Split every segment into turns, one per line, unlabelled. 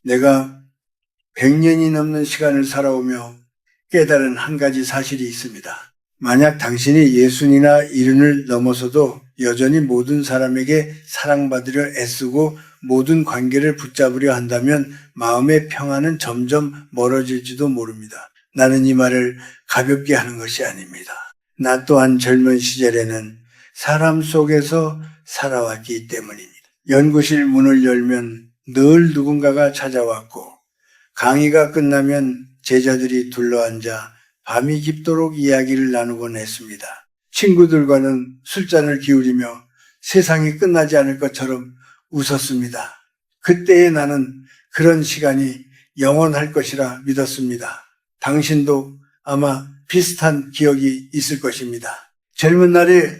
내가 100년이 넘는 시간을 살아오며 깨달은 한 가지 사실이 있습니다. 만약 당신이 예순이나 일흔을 넘어서도 여전히 모든 사람에게 사랑받으려 애쓰고 모든 관계를 붙잡으려 한다면 마음의 평안은 점점 멀어질지도 모릅니다. 나는 이 말을 가볍게 하는 것이 아닙니다. 나 또한 젊은 시절에는 사람 속에서 살아왔기 때문입니다. 연구실 문을 열면 늘 누군가가 찾아왔고 강의가 끝나면 제자들이 둘러앉아 밤이 깊도록 이야기를 나누곤 했습니다. 친구들과는 술잔을 기울이며 세상이 끝나지 않을 것처럼 웃었습니다. 그때의 나는 그런 시간이 영원할 것이라 믿었습니다. 당신도 아마 비슷한 기억이 있을 것입니다. 젊은 날에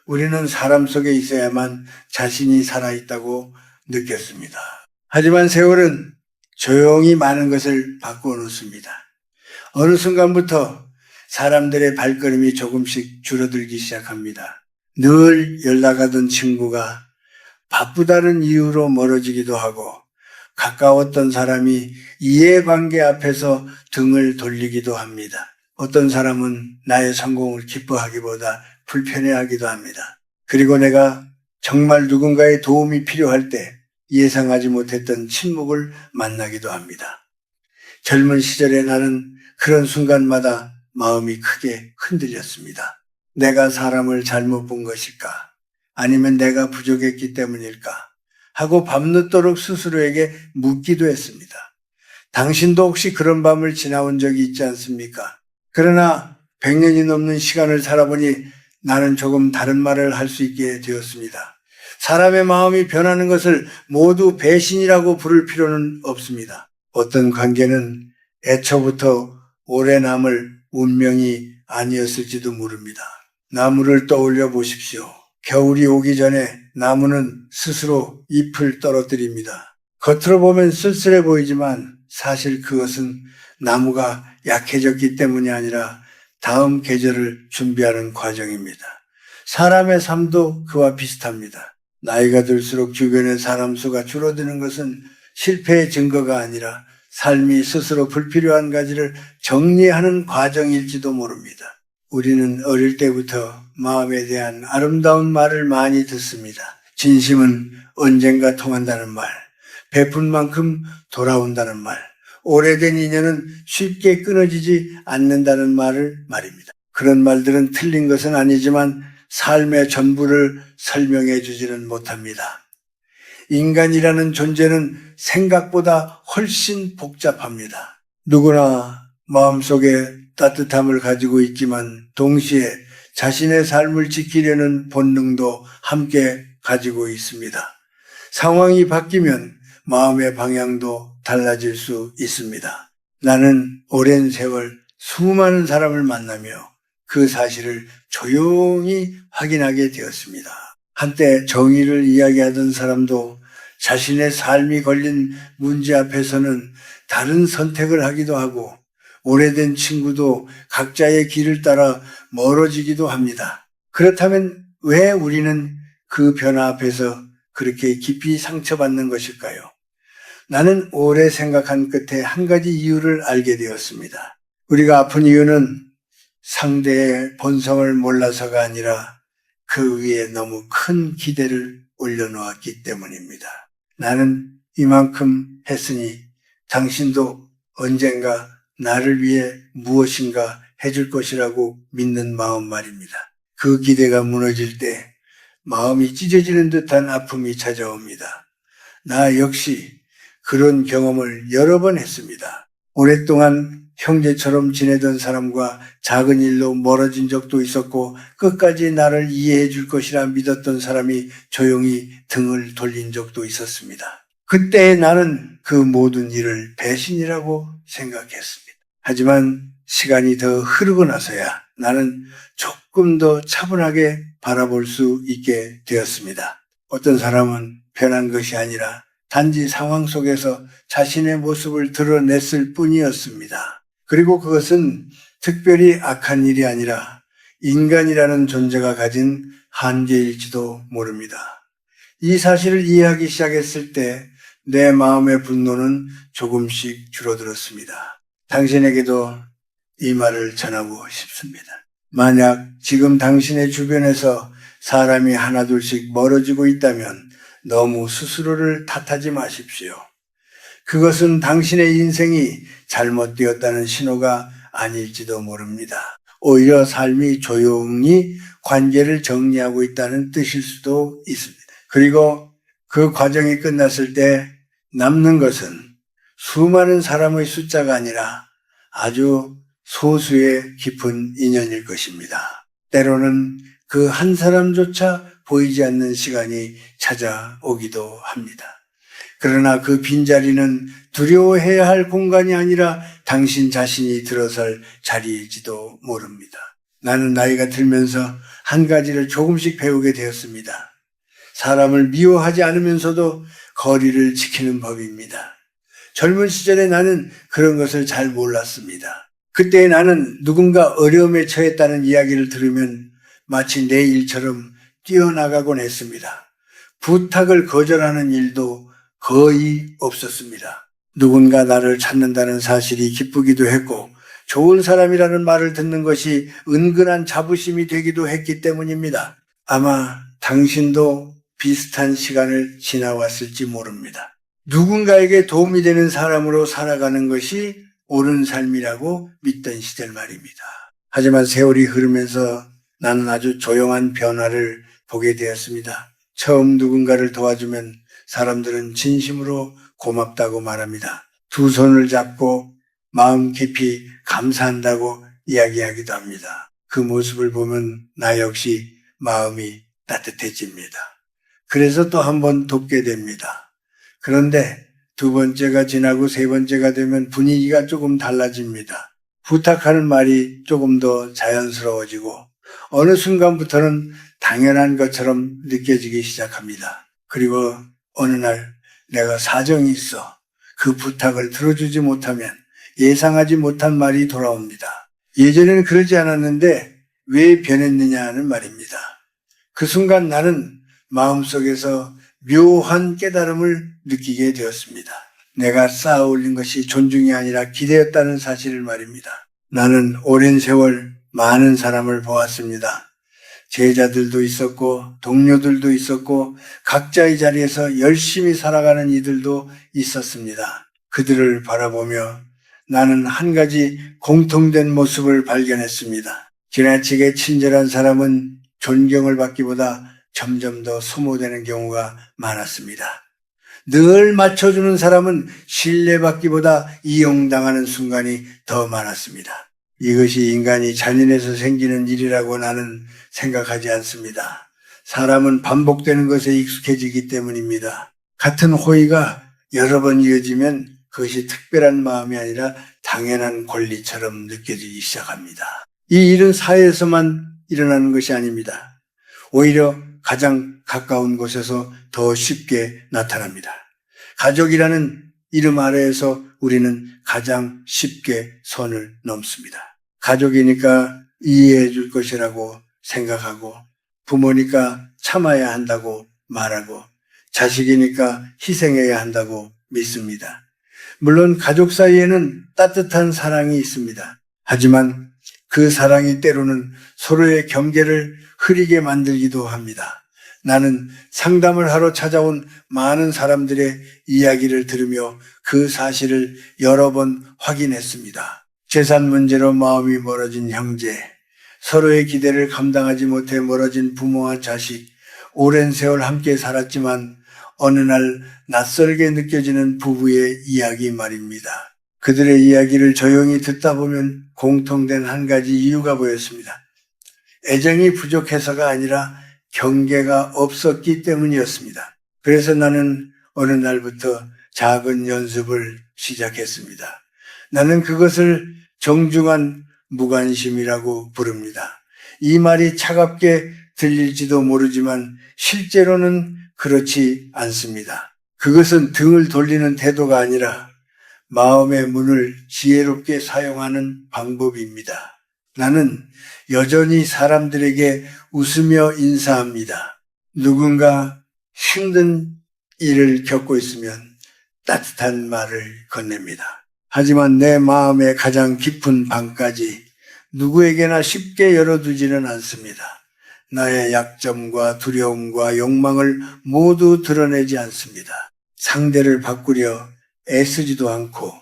우리는 사람 속에 있어야만 자신이 살아있다고 느꼈습니다. 하지만 세월은 조용히 많은 것을 바꿔놓습니다. 어느 순간부터 사람들의 발걸음이 조금씩 줄어들기 시작합니다. 늘 연락하던 친구가 바쁘다는 이유로 멀어지기도 하고 가까웠던 사람이 이해관계 앞에서 등을 돌리기도 합니다. 어떤 사람은 나의 성공을 기뻐하기보다 불편해하기도 합니다. 그리고 내가 정말 누군가의 도움이 필요할 때 예상하지 못했던 침묵을 만나기도 합니다. 젊은 시절에 나는 그런 순간마다 마음이 크게 흔들렸습니다. 내가 사람을 잘못 본 것일까? 아니면 내가 부족했기 때문일까? 하고 밤늦도록 스스로에게 묻기도 했습니다. 당신도 혹시 그런 밤을 지나온 적이 있지 않습니까? 그러나 100년이 넘는 시간을 살아보니 나는 조금 다른 말을 할 수 있게 되었습니다. 사람의 마음이 변하는 것을 모두 배신이라고 부를 필요는 없습니다. 어떤 관계는 애초부터 오래 남을 운명이 아니었을지도 모릅니다. 나무를 떠올려 보십시오. 겨울이 오기 전에 나무는 스스로 잎을 떨어뜨립니다. 겉으로 보면 쓸쓸해 보이지만 사실 그것은 나무가 약해졌기 때문이 아니라 다음 계절을 준비하는 과정입니다. 사람의 삶도 그와 비슷합니다. 나이가 들수록 주변의 사람 수가 줄어드는 것은 실패의 증거가 아니라 삶이 스스로 불필요한 가지를 정리하는 과정일지도 모릅니다. 우리는 어릴 때부터 마음에 대한 아름다운 말을 많이 듣습니다. 진심은 언젠가 통한다는 말, 베푼 만큼 돌아온다는 말, 오래된 인연은 쉽게 끊어지지 않는다는 말을 말입니다. 그런 말들은 틀린 것은 아니지만 삶의 전부를 설명해 주지는 못합니다. 인간이라는 존재는 생각보다 훨씬 복잡합니다. 누구나 마음속에 따뜻함을 가지고 있지만 동시에 자신의 삶을 지키려는 본능도 함께 가지고 있습니다. 상황이 바뀌면 마음의 방향도 달라질 수 있습니다. 나는 오랜 세월 수많은 사람을 만나며 그 사실을 조용히 확인하게 되었습니다. 한때 정의를 이야기하던 사람도 자신의 삶이 걸린 문제 앞에서는 다른 선택을 하기도 하고 오래된 친구도 각자의 길을 따라 멀어지기도 합니다. 그렇다면 왜 우리는 그 변화 앞에서 그렇게 깊이 상처받는 것일까요? 나는 오래 생각한 끝에 한 가지 이유를 알게 되었습니다. 우리가 아픈 이유는 상대의 본성을 몰라서가 아니라 그 위에 너무 큰 기대를 올려놓았기 때문입니다. 나는 이만큼 했으니 당신도 언젠가 나를 위해 무엇인가 해줄 것이라고 믿는 마음 말입니다. 그 기대가 무너질 때 마음이 찢어지는 듯한 아픔이 찾아옵니다. 나 역시 그런 경험을 여러 번 했습니다. 오랫동안 형제처럼 지내던 사람과 작은 일로 멀어진 적도 있었고 끝까지 나를 이해해 줄 것이라 믿었던 사람이 조용히 등을 돌린 적도 있었습니다. 그때 나는 그 모든 일을 배신이라고 생각했습니다. 하지만 시간이 더 흐르고 나서야 나는 조금 더 차분하게 바라볼 수 있게 되었습니다. 어떤 사람은 변한 것이 아니라 단지 상황 속에서 자신의 모습을 드러냈을 뿐이었습니다. 그리고 그것은 특별히 악한 일이 아니라 인간이라는 존재가 가진 한계일지도 모릅니다. 이 사실을 이해하기 시작했을 때 내 마음의 분노는 조금씩 줄어들었습니다. 당신에게도 이 말을 전하고 싶습니다. 만약 지금 당신의 주변에서 사람이 하나둘씩 멀어지고 있다면 너무 스스로를 탓하지 마십시오. 그것은 당신의 인생이 잘못되었다는 신호가 아닐지도 모릅니다. 오히려 삶이 조용히 관계를 정리하고 있다는 뜻일 수도 있습니다. 그리고 그 과정이 끝났을 때 남는 것은 수많은 사람의 숫자가 아니라 아주 소수의 깊은 인연일 것입니다. 때로는 그 한 사람조차 보이지 않는 시간이 찾아오기도 합니다. 그러나 그 빈자리는 두려워해야 할 공간이 아니라 당신 자신이 들어설 자리일지도 모릅니다. 나는 나이가 들면서 한 가지를 조금씩 배우게 되었습니다. 사람을 미워하지 않으면서도 거리를 지키는 법입니다. 젊은 시절에 나는 그런 것을 잘 몰랐습니다. 그때 나는 누군가 어려움에 처했다는 이야기를 들으면 마치 내 일처럼 뛰어나가곤 했습니다. 부탁을 거절하는 일도 거의 없었습니다. 누군가 나를 찾는다는 사실이 기쁘기도 했고 좋은 사람이라는 말을 듣는 것이 은근한 자부심이 되기도 했기 때문입니다. 아마 당신도 비슷한 시간을 지나왔을지 모릅니다. 누군가에게 도움이 되는 사람으로 살아가는 것이 옳은 삶이라고 믿던 시절 말입니다. 하지만 세월이 흐르면서 나는 아주 조용한 변화를 보게 되었습니다. 처음 누군가를 도와주면 사람들은 진심으로 고맙다고 말합니다. 두 손을 잡고 마음 깊이 감사한다고 이야기하기도 합니다. 그 모습을 보면 나 역시 마음이 따뜻해집니다. 그래서 또 한 번 돕게 됩니다. 그런데 두 번째가 지나고 세 번째가 되면 분위기가 조금 달라집니다. 부탁하는 말이 조금 더 자연스러워지고 어느 순간부터는 당연한 것처럼 느껴지기 시작합니다. 그리고 어느 날 내가 사정이 있어 그 부탁을 들어주지 못하면 예상하지 못한 말이 돌아옵니다. 예전에는 그러지 않았는데 왜 변했느냐 하는 말입니다. 그 순간 나는 마음속에서 묘한 깨달음을 느끼게 되었습니다. 내가 쌓아 올린 것이 존중이 아니라 기대였다는 사실을 말입니다. 나는 오랜 세월 많은 사람을 보았습니다. 제자들도 있었고 동료들도 있었고 각자의 자리에서 열심히 살아가는 이들도 있었습니다. 그들을 바라보며 나는 한 가지 공통된 모습을 발견했습니다. 지나치게 친절한 사람은 존경을 받기보다 점점 더 소모되는 경우가 많았습니다. 늘 맞춰주는 사람은 신뢰받기보다 이용당하는 순간이 더 많았습니다. 이것이 인간이 잔인해서 생기는 일이라고 나는 생각하지 않습니다. 사람은 반복되는 것에 익숙해지기 때문입니다. 같은 호의가 여러 번 이어지면 그것이 특별한 마음이 아니라 당연한 권리처럼 느껴지기 시작합니다. 이 일은 사회에서만 일어나는 것이 아닙니다. 오히려 가장 가까운 곳에서 더 쉽게 나타납니다. 가족이라는 이름 아래에서 우리는 가장 쉽게 선을 넘습니다. 가족이니까 이해해 줄 것이라고 생각하고 부모니까 참아야 한다고 말하고 자식이니까 희생해야 한다고 믿습니다. 물론 가족 사이에는 따뜻한 사랑이 있습니다. 하지만 그 사랑이 때로는 서로의 경계를 흐리게 만들기도 합니다. 나는 상담을 하러 찾아온 많은 사람들의 이야기를 들으며 그 사실을 여러 번 확인했습니다. 재산 문제로 마음이 멀어진 형제, 서로의 기대를 감당하지 못해 멀어진 부모와 자식, 오랜 세월 함께 살았지만 어느 날 낯설게 느껴지는 부부의 이야기 말입니다. 그들의 이야기를 조용히 듣다 보면 공통된 한 가지 이유가 보였습니다. 애정이 부족해서가 아니라 경계가 없었기 때문이었습니다. 그래서 나는 어느 날부터 작은 연습을 시작했습니다. 나는 그것을 정중한 무관심이라고 부릅니다. 이 말이 차갑게 들릴지도 모르지만 실제로는 그렇지 않습니다. 그것은 등을 돌리는 태도가 아니라 마음의 문을 지혜롭게 사용하는 방법입니다. 나는 여전히 사람들에게 웃으며 인사합니다. 누군가 힘든 일을 겪고 있으면 따뜻한 말을 건넵니다. 하지만 내 마음의 가장 깊은 방까지 누구에게나 쉽게 열어두지는 않습니다. 나의 약점과 두려움과 욕망을 모두 드러내지 않습니다. 상대를 바꾸려 애쓰지도 않고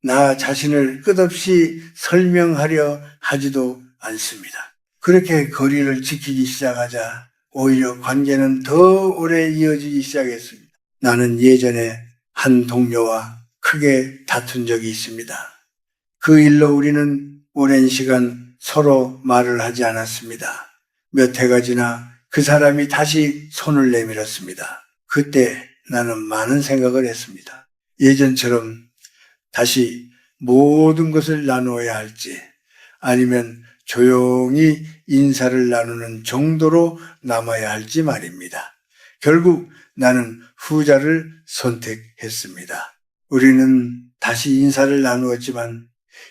나 자신을 끝없이 설명하려 하지도 않습니다. 그렇게 거리를 지키기 시작하자 오히려 관계는 더 오래 이어지기 시작했습니다. 나는 예전에 한 동료와 크게 다툰 적이 있습니다. 그 일로 우리는 오랜 시간 서로 말을 하지 않았습니다. 몇 해가 지나 그 사람이 다시 손을 내밀었습니다. 그때 나는 많은 생각을 했습니다. 예전처럼 다시 모든 것을 나누어야 할지 아니면 조용히 인사를 나누는 정도로 남아야 할지 말입니다. 결국 나는 후자를 선택했습니다. 우리는 다시 인사를 나누었지만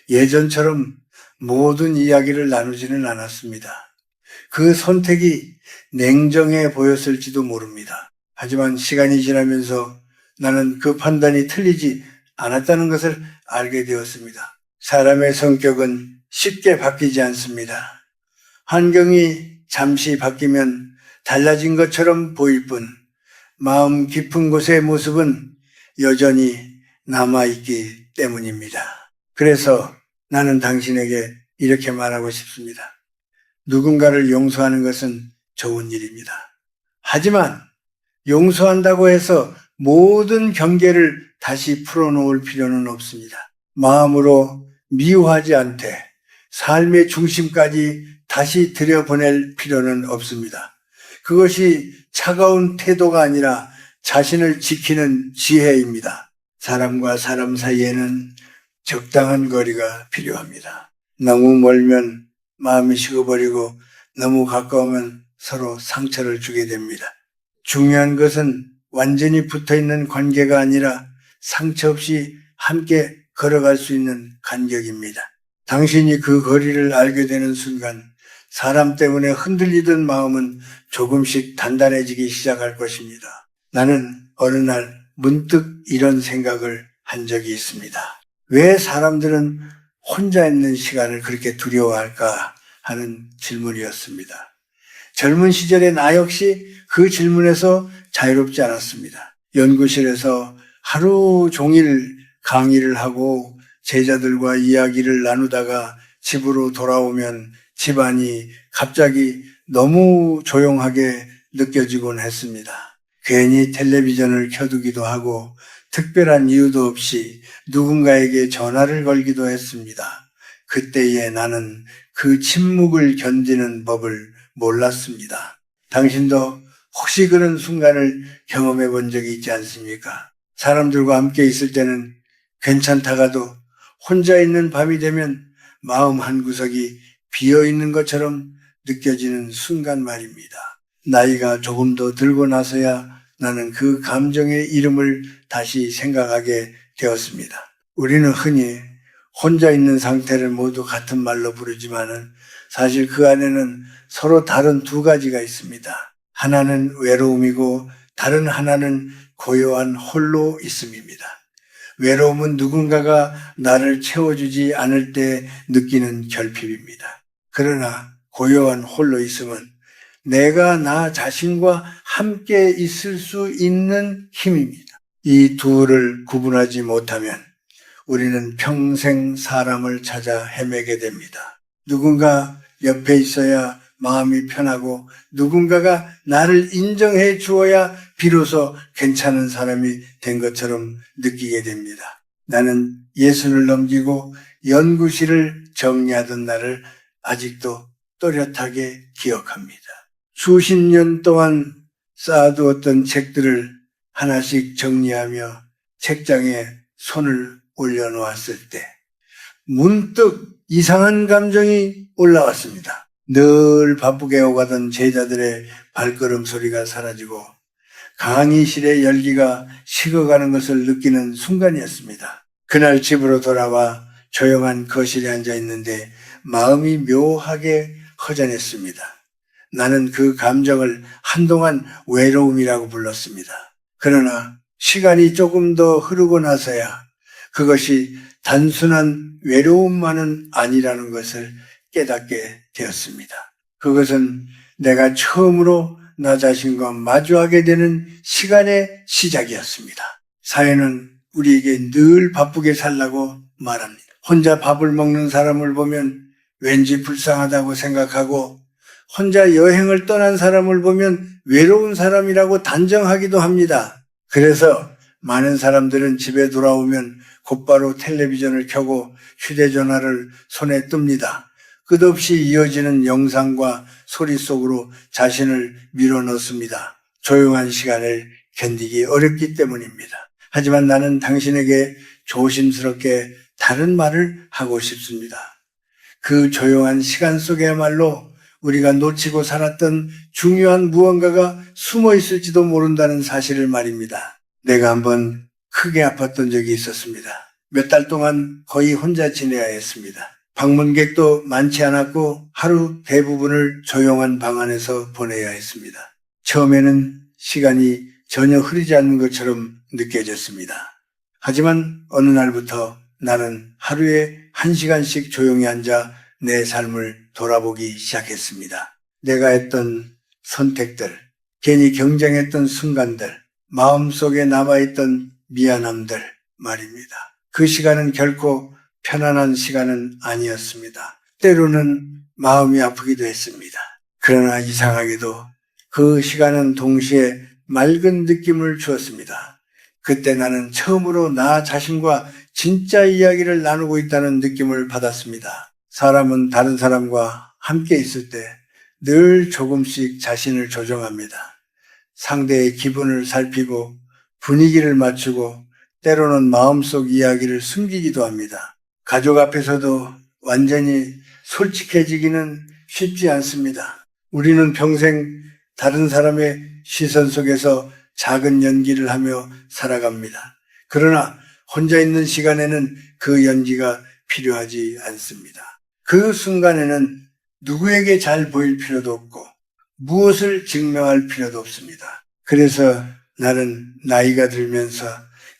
예전처럼 모든 이야기를 나누지는 않았습니다. 그 선택이 냉정해 보였을지도 모릅니다. 하지만 시간이 지나면서 나는 그 판단이 틀리지 않았다는 것을 알게 되었습니다. 사람의 성격은 쉽게 바뀌지 않습니다. 환경이 잠시 바뀌면 달라진 것처럼 보일 뿐 마음 깊은 곳의 모습은 여전히 남아있기 때문입니다. 그래서 나는 당신에게 이렇게 말하고 싶습니다. 누군가를 용서하는 것은 좋은 일입니다. 하지만 용서한다고 해서 모든 경계를 다시 풀어놓을 필요는 없습니다. 마음으로 미워하지 않되 삶의 중심까지 다시 들여보낼 필요는 없습니다. 그것이 차가운 태도가 아니라 자신을 지키는 지혜입니다. 사람과 사람 사이에는 적당한 거리가 필요합니다. 너무 멀면 마음이 식어버리고 너무 가까우면 서로 상처를 주게 됩니다. 중요한 것은 완전히 붙어있는 관계가 아니라 상처 없이 함께 걸어갈 수 있는 간격입니다. 당신이 그 거리를 알게 되는 순간 사람 때문에 흔들리던 마음은 조금씩 단단해지기 시작할 것입니다. 나는 어느 날 문득 이런 생각을 한 적이 있습니다. 왜 사람들은 혼자 있는 시간을 그렇게 두려워할까 하는 질문이었습니다. 젊은 시절의 나 역시 그 질문에서 자유롭지 않았습니다. 연구실에서 하루 종일 강의를 하고 제자들과 이야기를 나누다가 집으로 돌아오면 집안이 갑자기 너무 조용하게 느껴지곤 했습니다. 괜히 텔레비전을 켜두기도 하고 특별한 이유도 없이 누군가에게 전화를 걸기도 했습니다. 그때에 나는 그 침묵을 견디는 법을 몰랐습니다. 당신도 혹시 그런 순간을 경험해 본 적이 있지 않습니까? 사람들과 함께 있을 때는 괜찮다가도 혼자 있는 밤이 되면 마음 한구석이 비어있는 것처럼 느껴지는 순간 말입니다. 나이가 조금 더 들고 나서야 나는 그 감정의 이름을 다시 생각하게 되었습니다. 우리는 흔히 혼자 있는 상태를 모두 같은 말로 부르지만은 사실 그 안에는 서로 다른 두 가지가 있습니다. 하나는 외로움이고 다른 하나는 고요한 홀로 있음입니다. 외로움은 누군가가 나를 채워주지 않을 때 느끼는 결핍입니다. 그러나 고요한 홀로 있음은 내가 나 자신과 함께 있을 수 있는 힘입니다. 이 둘을 구분하지 못하면 우리는 평생 사람을 찾아 헤매게 됩니다. 누군가 옆에 있어야 마음이 편하고 누군가가 나를 인정해 주어야 비로소 괜찮은 사람이 된 것처럼 느끼게 됩니다. 나는 예순을 넘기고 연구실을 정리하던 날을 아직도 또렷하게 기억합니다. 수십 년 동안 쌓아두었던 책들을 하나씩 정리하며 책장에 손을 올려놓았을 때 문득 이상한 감정이 올라왔습니다. 늘 바쁘게 오가던 제자들의 발걸음 소리가 사라지고 강의실의 열기가 식어가는 것을 느끼는 순간이었습니다. 그날 집으로 돌아와 조용한 거실에 앉아 있는데 마음이 묘하게 허전했습니다. 나는 그 감정을 한동안 외로움이라고 불렀습니다. 그러나 시간이 조금 더 흐르고 나서야 그것이 단순한 외로움만은 아니라는 것을 깨닫게 되었습니다. 그것은 내가 처음으로 나 자신과 마주하게 되는 시간의 시작이었습니다. 사회는 우리에게 늘 바쁘게 살라고 말합니다. 혼자 밥을 먹는 사람을 보면 왠지 불쌍하다고 생각하고 혼자 여행을 떠난 사람을 보면 외로운 사람이라고 단정하기도 합니다. 그래서 많은 사람들은 집에 돌아오면 곧바로 텔레비전을 켜고 휴대전화를 손에 뜹니다. 끝없이 이어지는 영상과 소리 속으로 자신을 밀어넣습니다. 조용한 시간을 견디기 어렵기 때문입니다. 하지만 나는 당신에게 조심스럽게 다른 말을 하고 싶습니다. 그 조용한 시간 속에야말로 우리가 놓치고 살았던 중요한 무언가가 숨어 있을지도 모른다는 사실을 말입니다. 내가 한번 크게 아팠던 적이 있었습니다. 몇 달 동안 거의 혼자 지내야 했습니다. 방문객도 많지 않았고 하루 대부분을 조용한 방 안에서 보내야 했습니다. 처음에는 시간이 전혀 흐르지 않는 것처럼 느껴졌습니다. 하지만 어느 날부터 나는 하루에 1시간씩 조용히 앉아 내 삶을 돌아보기 시작했습니다. 내가 했던 선택들, 괜히 경쟁했던 순간들, 마음속에 남아있던 미안함들 말입니다. 그 시간은 결코 편안한 시간은 아니었습니다. 때로는 마음이 아프기도 했습니다. 그러나 이상하게도 그 시간은 동시에 맑은 느낌을 주었습니다. 그때 나는 처음으로 나 자신과 진짜 이야기를 나누고 있다는 느낌을 받았습니다. 사람은 다른 사람과 함께 있을 때 늘 조금씩 자신을 조정합니다. 상대의 기분을 살피고 분위기를 맞추고 때로는 마음속 이야기를 숨기기도 합니다. 가족 앞에서도 완전히 솔직해지기는 쉽지 않습니다. 우리는 평생 다른 사람의 시선 속에서 작은 연기를 하며 살아갑니다. 그러나 혼자 있는 시간에는 그 연기가 필요하지 않습니다. 그 순간에는 누구에게 잘 보일 필요도 없고 무엇을 증명할 필요도 없습니다. 그래서 나는 나이가 들면서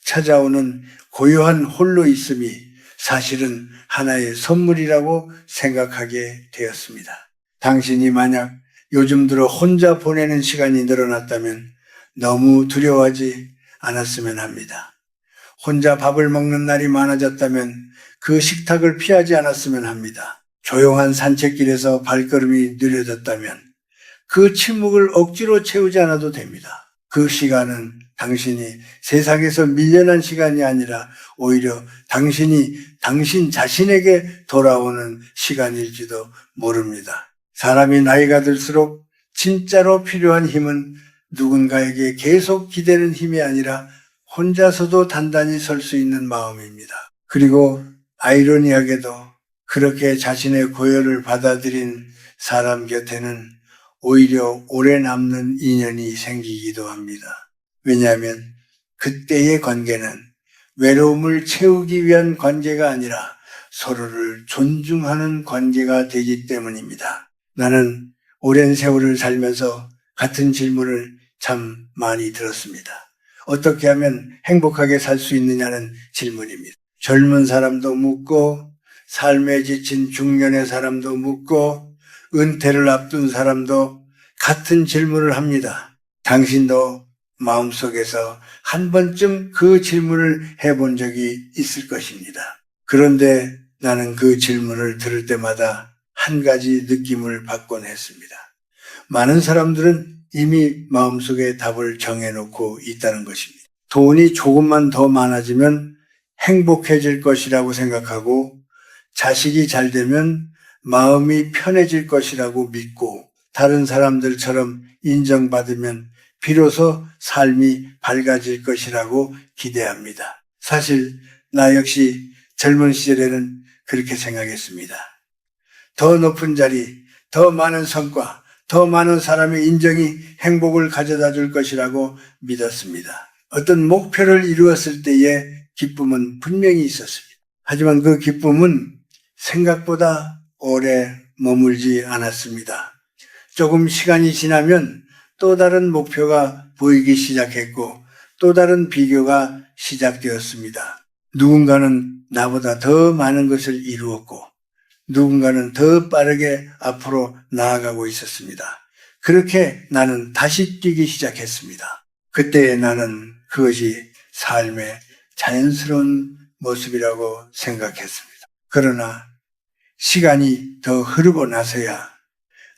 찾아오는 고요한 홀로 있음이 사실은 하나의 선물이라고 생각하게 되었습니다. 당신이 만약 요즘 들어 혼자 보내는 시간이 늘어났다면 너무 두려워하지 않았으면 합니다. 혼자 밥을 먹는 날이 많아졌다면 그 식탁을 피하지 않았으면 합니다. 조용한 산책길에서 발걸음이 느려졌다면 그 침묵을 억지로 채우지 않아도 됩니다. 그 시간은 당신이 세상에서 밀려난 시간이 아니라 오히려 당신이 당신 자신에게 돌아오는 시간일지도 모릅니다. 사람이 나이가 들수록 진짜로 필요한 힘은 누군가에게 계속 기대는 힘이 아니라 혼자서도 단단히 설 수 있는 마음입니다. 그리고 아이러니하게도 그렇게 자신의 고열을 받아들인 사람 곁에는 오히려 오래 남는 인연이 생기기도 합니다. 왜냐하면 그때의 관계는 외로움을 채우기 위한 관계가 아니라 서로를 존중하는 관계가 되기 때문입니다. 나는 오랜 세월을 살면서 같은 질문을 참 많이 들었습니다. 어떻게 하면 행복하게 살 수 있느냐는 질문입니다. 젊은 사람도 묻고 삶에 지친 중년의 사람도 묻고 은퇴를 앞둔 사람도 같은 질문을 합니다. 당신도 마음속에서 한 번쯤 그 질문을 해본 적이 있을 것입니다. 그런데 나는 그 질문을 들을 때마다 한 가지 느낌을 받곤 했습니다. 많은 사람들은 이미 마음속에 답을 정해놓고 있다는 것입니다. 돈이 조금만 더 많아지면 행복해질 것이라고 생각하고 자식이 잘 되면 마음이 편해질 것이라고 믿고 다른 사람들처럼 인정받으면 비로소 삶이 밝아질 것이라고 기대합니다. 사실 나 역시 젊은 시절에는 그렇게 생각했습니다. 더 높은 자리, 더 많은 성과, 더 많은 사람의 인정이 행복을 가져다 줄 것이라고 믿었습니다. 어떤 목표를 이루었을 때의 기쁨은 분명히 있었습니다. 하지만 그 기쁨은 생각보다 오래 머물지 않았습니다. 조금 시간이 지나면 또 다른 목표가 보이기 시작했고 또 다른 비교가 시작되었습니다. 누군가는 나보다 더 많은 것을 이루었고 누군가는 더 빠르게 앞으로 나아가고 있었습니다. 그렇게 나는 다시 뛰기 시작했습니다. 그때 나는 그것이 삶의 자연스러운 모습이라고 생각했습니다. 그러나 시간이 더 흐르고 나서야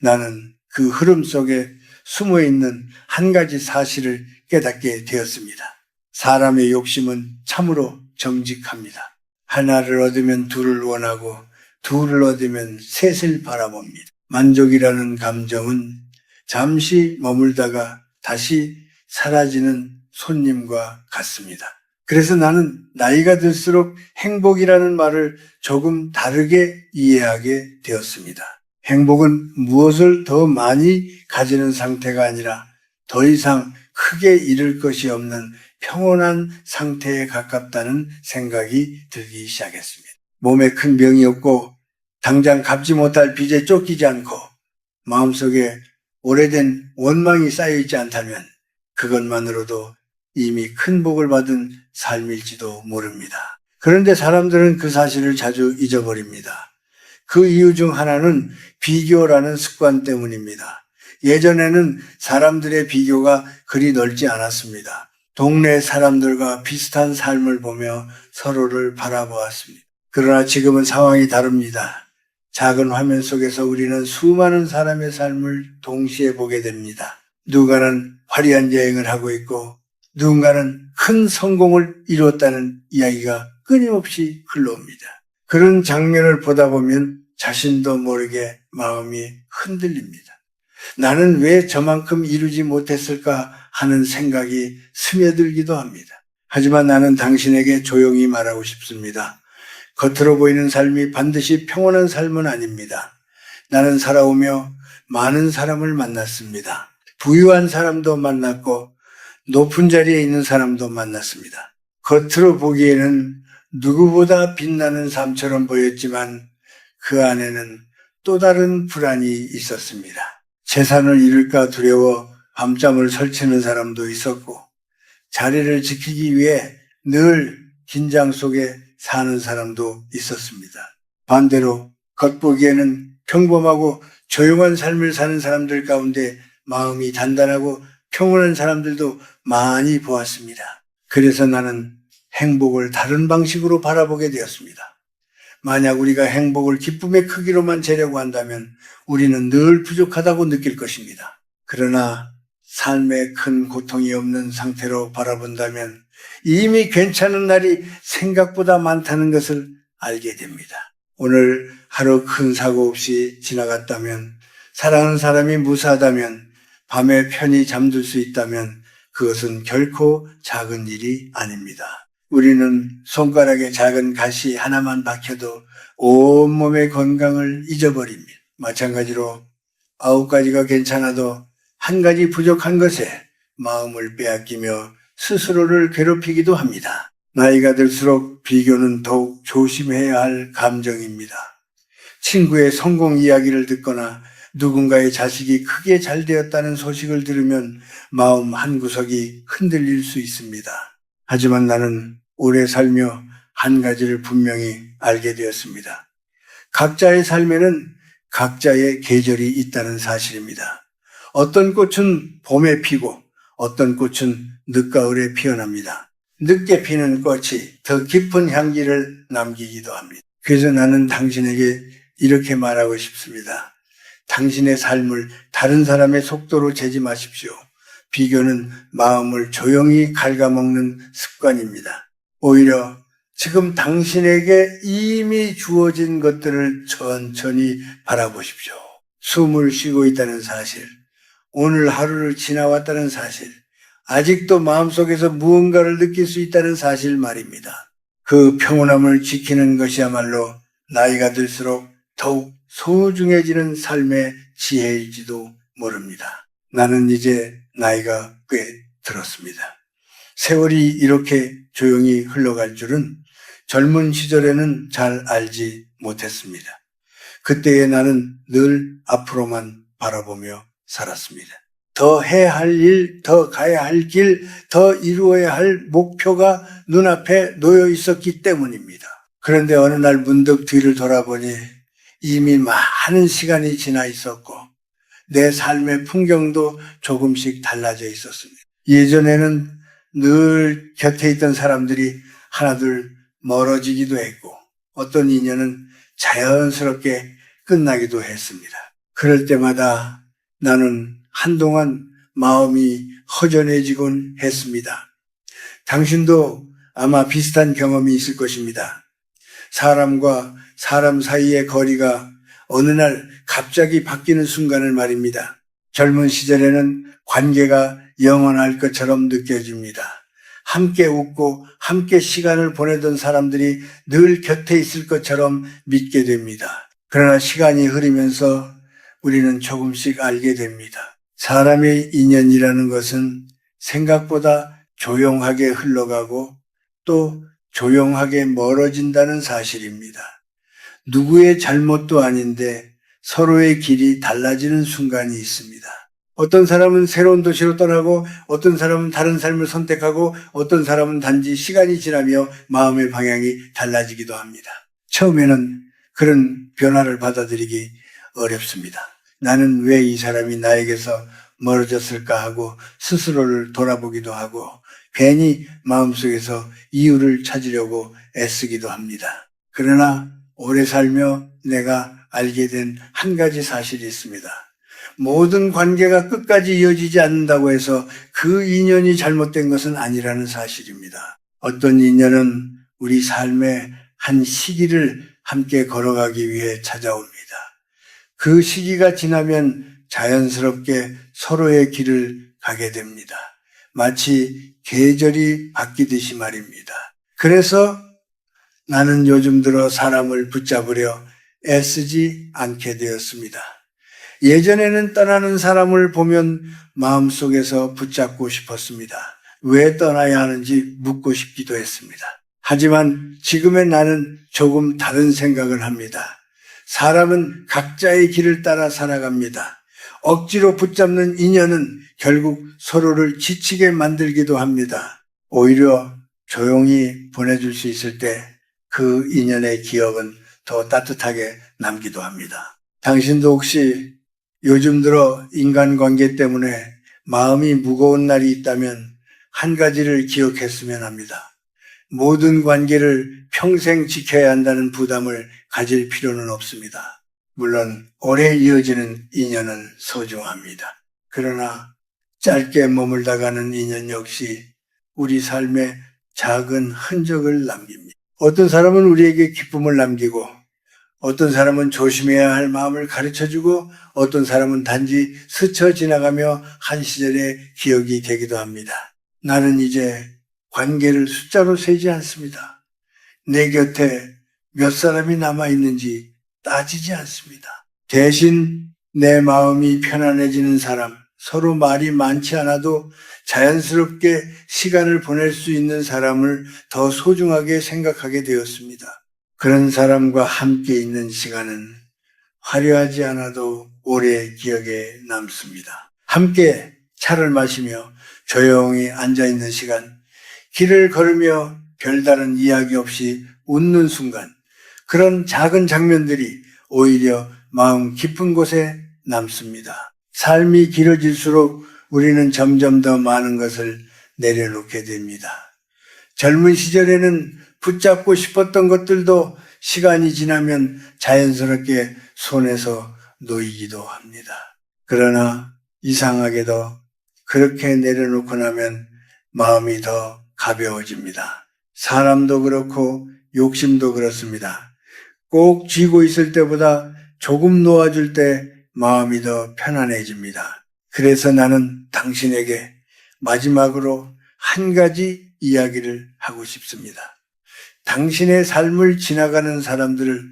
나는 그 흐름 속에 숨어있는 한 가지 사실을 깨닫게 되었습니다. 사람의 욕심은 참으로 정직합니다. 하나를 얻으면 둘을 원하고 둘을 얻으면 셋을 바라봅니다. 만족이라는 감정은 잠시 머물다가 다시 사라지는 손님과 같습니다. 그래서 나는 나이가 들수록 행복이라는 말을 조금 다르게 이해하게 되었습니다. 행복은 무엇을 더 많이 가지는 상태가 아니라 더 이상 크게 잃을 것이 없는 평온한 상태에 가깝다는 생각이 들기 시작했습니다. 몸에 큰 병이 없고 당장 갚지 못할 빚에 쫓기지 않고 마음속에 오래된 원망이 쌓여있지 않다면 그것만으로도 이미 큰 복을 받은 삶일지도 모릅니다. 그런데 사람들은 그 사실을 자주 잊어버립니다. 그 이유 중 하나는 비교라는 습관 때문입니다. 예전에는 사람들의 비교가 그리 넓지 않았습니다. 동네 사람들과 비슷한 삶을 보며 서로를 바라보았습니다. 그러나 지금은 상황이 다릅니다. 작은 화면 속에서 우리는 수많은 사람의 삶을 동시에 보게 됩니다. 누군가는 화려한 여행을 하고 있고 누군가는 큰 성공을 이루었다는 이야기가 끊임없이 흘러옵니다. 그런 장면을 보다 보면 자신도 모르게 마음이 흔들립니다. 나는 왜 저만큼 이루지 못했을까 하는 생각이 스며들기도 합니다. 하지만 나는 당신에게 조용히 말하고 싶습니다. 겉으로 보이는 삶이 반드시 평온한 삶은 아닙니다. 나는 살아오며 많은 사람을 만났습니다. 부유한 사람도 만났고 높은 자리에 있는 사람도 만났습니다. 겉으로 보기에는 누구보다 빛나는 삶처럼 보였지만 그 안에는 또 다른 불안이 있었습니다. 재산을 잃을까 두려워 밤잠을 설치는 사람도 있었고 자리를 지키기 위해 늘 긴장 속에 사는 사람도 있었습니다. 반대로 겉보기에는 평범하고 조용한 삶을 사는 사람들 가운데 마음이 단단하고 평온한 사람들도 많이 보았습니다. 그래서 나는 행복을 다른 방식으로 바라보게 되었습니다. 만약 우리가 행복을 기쁨의 크기로만 재려고 한다면 우리는 늘 부족하다고 느낄 것입니다. 그러나 삶에 큰 고통이 없는 상태로 바라본다면 이미 괜찮은 날이 생각보다 많다는 것을 알게 됩니다. 오늘 하루 큰 사고 없이 지나갔다면, 사랑하는 사람이 무사하다면, 밤에 편히 잠들 수 있다면 그것은 결코 작은 일이 아닙니다. 우리는 손가락에 작은 가시 하나만 박혀도 온몸의 건강을 잊어버립니다. 마찬가지로 9가지가 괜찮아도 한 가지 부족한 것에 마음을 빼앗기며 스스로를 괴롭히기도 합니다. 나이가 들수록 비교는 더욱 조심해야 할 감정입니다. 친구의 성공 이야기를 듣거나 누군가의 자식이 크게 잘 되었다는 소식을 들으면 마음 한구석이 흔들릴 수 있습니다. 하지만 나는 오래 살며 한 가지를 분명히 알게 되었습니다. 각자의 삶에는 각자의 계절이 있다는 사실입니다. 어떤 꽃은 봄에 피고 어떤 꽃은 늦가을에 피어납니다. 늦게 피는 꽃이 더 깊은 향기를 남기기도 합니다. 그래서 나는 당신에게 이렇게 말하고 싶습니다. 당신의 삶을 다른 사람의 속도로 재지 마십시오. 비교는 마음을 조용히 갉아먹는 습관입니다. 오히려 지금 당신에게 이미 주어진 것들을 천천히 바라보십시오. 숨을 쉬고 있다는 사실, 오늘 하루를 지나왔다는 사실, 아직도 마음속에서 무언가를 느낄 수 있다는 사실 말입니다. 그 평온함을 지키는 것이야말로 나이가 들수록 더욱 소중해지는 삶의 지혜일지도 모릅니다. 나는 이제 나이가 꽤 들었습니다. 세월이 이렇게 조용히 흘러갈 줄은 젊은 시절에는 잘 알지 못했습니다. 그때의 나는 늘 앞으로만 바라보며 살았습니다. 더 해야 할 일, 더 가야 할 길, 더 이루어야 할 목표가 눈앞에 놓여 있었기 때문입니다. 그런데 어느 날 문득 뒤를 돌아보니 이미 많은 시간이 지나 있었고 내 삶의 풍경도 조금씩 달라져 있었습니다. 예전에는 늘 곁에 있던 사람들이 하나둘 멀어지기도 했고 어떤 인연은 자연스럽게 끝나기도 했습니다. 그럴 때마다 나는 한동안 마음이 허전해지곤 했습니다. 당신도 아마 비슷한 경험이 있을 것입니다. 사람과 사람 사이의 거리가 어느 날 갑자기 바뀌는 순간을 말입니다. 젊은 시절에는 관계가 영원할 것처럼 느껴집니다. 함께 웃고 함께 시간을 보내던 사람들이 늘 곁에 있을 것처럼 믿게 됩니다. 그러나 시간이 흐르면서 우리는 조금씩 알게 됩니다. 사람의 인연이라는 것은 생각보다 조용하게 흘러가고 또 조용하게 멀어진다는 사실입니다. 누구의 잘못도 아닌데 서로의 길이 달라지는 순간이 있습니다. 어떤 사람은 새로운 도시로 떠나고 어떤 사람은 다른 삶을 선택하고 어떤 사람은 단지 시간이 지나며 마음의 방향이 달라지기도 합니다. 처음에는 그런 변화를 받아들이기 어렵습니다. 나는 왜 이 사람이 나에게서 멀어졌을까 하고 스스로를 돌아보기도 하고 괜히 마음속에서 이유를 찾으려고 애쓰기도 합니다. 그러나 오래 살며 내가 알게 된 한 가지 사실이 있습니다. 모든 관계가 끝까지 이어지지 않는다고 해서 그 인연이 잘못된 것은 아니라는 사실입니다. 어떤 인연은 우리 삶의 한 시기를 함께 걸어가기 위해 찾아옵니다. 그 시기가 지나면 자연스럽게 서로의 길을 가게 됩니다. 마치 계절이 바뀌듯이 말입니다. 그래서 나는 요즘 들어 사람을 붙잡으려 애쓰지 않게 되었습니다. 예전에는 떠나는 사람을 보면 마음속에서 붙잡고 싶었습니다. 왜 떠나야 하는지 묻고 싶기도 했습니다. 하지만 지금의 나는 조금 다른 생각을 합니다. 사람은 각자의 길을 따라 살아갑니다. 억지로 붙잡는 인연은 결국 서로를 지치게 만들기도 합니다. 오히려 조용히 보내줄 수 있을 때 그 인연의 기억은 더 따뜻하게 남기도 합니다. 당신도 혹시 요즘 들어 인간관계 때문에 마음이 무거운 날이 있다면 한 가지를 기억했으면 합니다. 모든 관계를 평생 지켜야 한다는 부담을 가질 필요는 없습니다. 물론 오래 이어지는 인연은 소중합니다. 그러나 짧게 머물다 가는 인연 역시 우리 삶에 작은 흔적을 남깁니다. 어떤 사람은 우리에게 기쁨을 남기고 어떤 사람은 조심해야 할 마음을 가르쳐주고 어떤 사람은 단지 스쳐 지나가며 한 시절의 기억이 되기도 합니다. 나는 이제 관계를 숫자로 세지 않습니다. 내 곁에 몇 사람이 남아있는지 따지지 않습니다. 대신 내 마음이 편안해지는 사람, 서로 말이 많지 않아도 자연스럽게 시간을 보낼 수 있는 사람을 더 소중하게 생각하게 되었습니다. 그런 사람과 함께 있는 시간은 화려하지 않아도 오래 기억에 남습니다. 함께 차를 마시며 조용히 앉아있는 시간, 길을 걸으며 별다른 이야기 없이 웃는 순간, 그런 작은 장면들이 오히려 마음 깊은 곳에 남습니다. 삶이 길어질수록 우리는 점점 더 많은 것을 내려놓게 됩니다. 젊은 시절에는 붙잡고 싶었던 것들도 시간이 지나면 자연스럽게 손에서 놓이기도 합니다. 그러나 이상하게도 그렇게 내려놓고 나면 마음이 더 가벼워집니다. 사람도 그렇고 욕심도 그렇습니다. 꼭 쥐고 있을 때보다 조금 놓아줄 때 마음이 더 편안해집니다. 그래서 나는 당신에게 마지막으로 한 가지 이야기를 하고 싶습니다. 당신의 삶을 지나가는 사람들을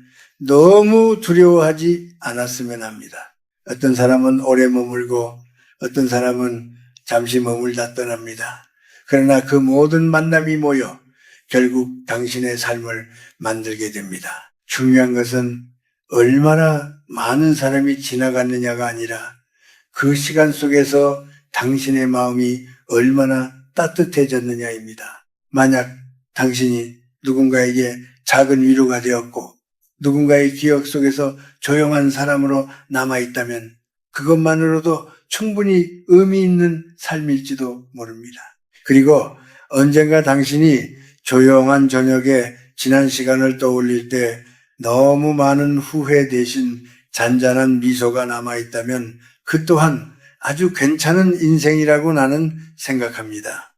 너무 두려워하지 않았으면 합니다. 어떤 사람은 오래 머물고 어떤 사람은 잠시 머물다 떠납니다. 그러나 그 모든 만남이 모여 결국 당신의 삶을 만들게 됩니다. 중요한 것은 얼마나 많은 사람이 지나갔느냐가 아니라 그 시간 속에서 당신의 마음이 얼마나 따뜻해졌느냐입니다. 만약 당신이 누군가에게 작은 위로가 되었고 누군가의 기억 속에서 조용한 사람으로 남아있다면 그것만으로도 충분히 의미 있는 삶일지도 모릅니다. 그리고 언젠가 당신이 조용한 저녁에 지난 시간을 떠올릴 때 너무 많은 후회 대신 잔잔한 미소가 남아있다면 그 또한 아주 괜찮은 인생이라고 나는 생각합니다.